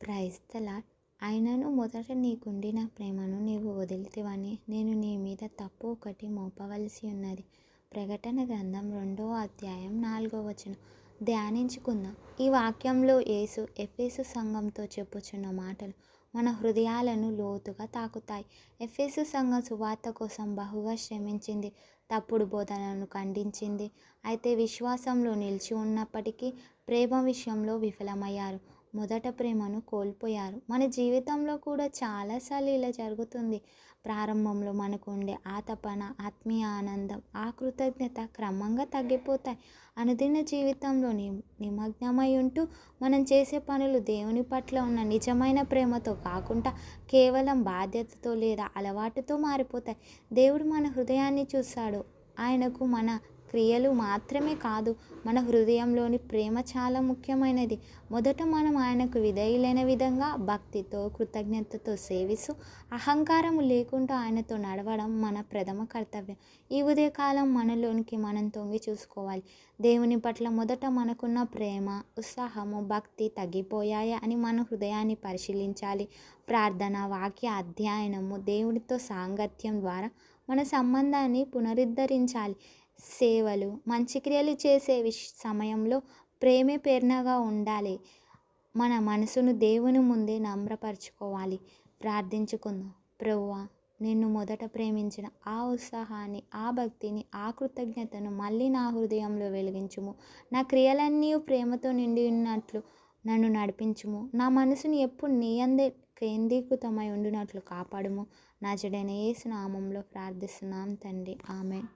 Praise the lord. అయినను మొదట నీకుండిన ప్రేమను నీవు వదిలితివని నేను నీ మీద తప్పు ఒకటి మోపవలసి ఉన్నది. ప్రకటన గ్రంథం 2వ అధ్యాయం 4వ వచనం ధ్యానించుకుందాం. ఈ వాక్యంలో యేసు ఎఫెసు సంఘంతో చెప్పుచున్న మాటలు మన హృదయాలను లోతుగా తాకుతాయి. ఎఫెసు సంఘం సువార్త కోసం బహుగా శ్రమించింది, తప్పుడు బోధనలను ఖండించింది. అయితే విశ్వాసంలో నిలిచి ఉన్నప్పటికీ ప్రేమ విషయంలో విఫలమయ్యారు. మొదట ప్రేమను కోల్పోయారు. మన జీవితంలో కూడా చాలాసార్లు ఇలా జరుగుతుంది. ప్రారంభంలో మనకు ఉండే ఆ తపన, ఆత్మీయ ఆనందం, ఆ కృతజ్ఞత క్రమంగా తగ్గిపోతాయి. అనుదిన జీవితంలో నిమగ్నమై ఉంటూ మనం చేసే పనులు దేవుని పట్ల ఉన్న నిజమైన ప్రేమతో కాకుండా కేవలం బాధ్యతతో లేదా అలవాటుతో మారిపోతాయి. దేవుడు మన హృదయాన్ని చూస్తాడు. ఆయనకు మన క్రియలు మాత్రమే కాదు, మన హృదయంలోని ప్రేమ చాలా ముఖ్యమైనది. మొదట మనం ఆయనకు విధేయులైన విధంగా భక్తితో, కృతజ్ఞతతో సేవిస్తూ అహంకారము లేకుండా ఆయనతో నడవడం మన ప్రథమ కర్తవ్యం. ఈ ఉదయకాలం మనలోనికి మనం తొంగి చూసుకోవాలి. దేవుని పట్ల మొదట మనకున్న ప్రేమ, ఉత్సాహము, భక్తి తగ్గిపోయాయా అని మన హృదయాన్ని పరిశీలించాలి. ప్రార్థన, వాక్య అధ్యయనము, దేవుడితో సాంగత్యం ద్వారా మన సంబంధాన్ని పునరుద్ధరించాలి. సేవలు, మంచి క్రియలు చేసే సమయంలో ప్రేమే ప్రేరణగా ఉండాలి. మన మనసును దేవుని ముందే నమ్రపరచుకోవాలి. ప్రార్థించుకుందాం. ప్రభువా, నిన్ను మొదట ప్రేమించిన ఆ ఉత్సాహాన్ని, ఆ భక్తిని, ఆ కృతజ్ఞతను మళ్ళీ నా హృదయంలో వెలిగించుము. నా క్రియలన్నీ ప్రేమతో నిండి ఉన్నట్లు నన్ను నడిపించుము. నా మనసుని ఎప్పుడు నీ యందే కేంద్రీకృతమై ఉండినట్లు కాపాడుము. నజరేయుడైన యేసు నామములో ప్రార్థిస్తున్నాం తండ్రి. ఆమేన్.